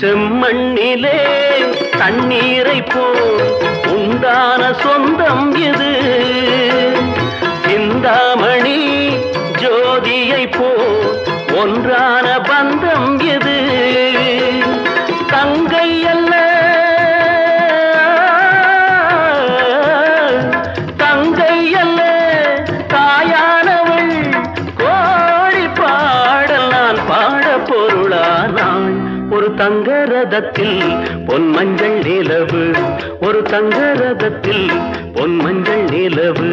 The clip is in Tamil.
செம்மண்ணிலே தண்ணீரை போல் உண்டான சொந்தம் இது. சிந்தாமணி ஜோதியை போல் ஒன்றான பந்தம் இது. தங்கை அல்ல தங்கை அல்ல தாயானவள், கோடி பாடல் நான் பாட பொருளானாள். ஒரு தங்க ரதத்தில் பொன் மஞ்சள் நிலவு, ஒரு தங்க ரதத்தில் பொன் மஞ்சள் நிலவு.